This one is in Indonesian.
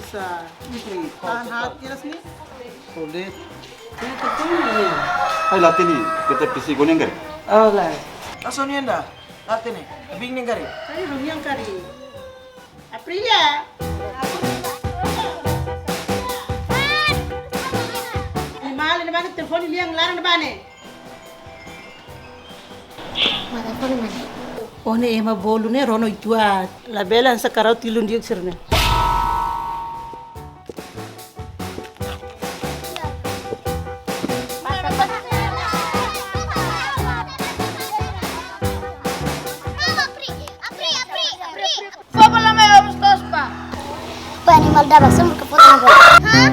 bisa. Tahan hati resmi. Sulit. Hai latih nih, kita pisi kuning kan? Oh lah. Langsung nih anda, latih nih, bing nih kari. Kari rumiang kari. Aprilia. Ini mahal ini banget telepon ini yang larang depan nih. Oh nih emang bolu nih rono jual. Labelan sekarang tilun dia sirne. Animal dabak semua keputusan. Hah?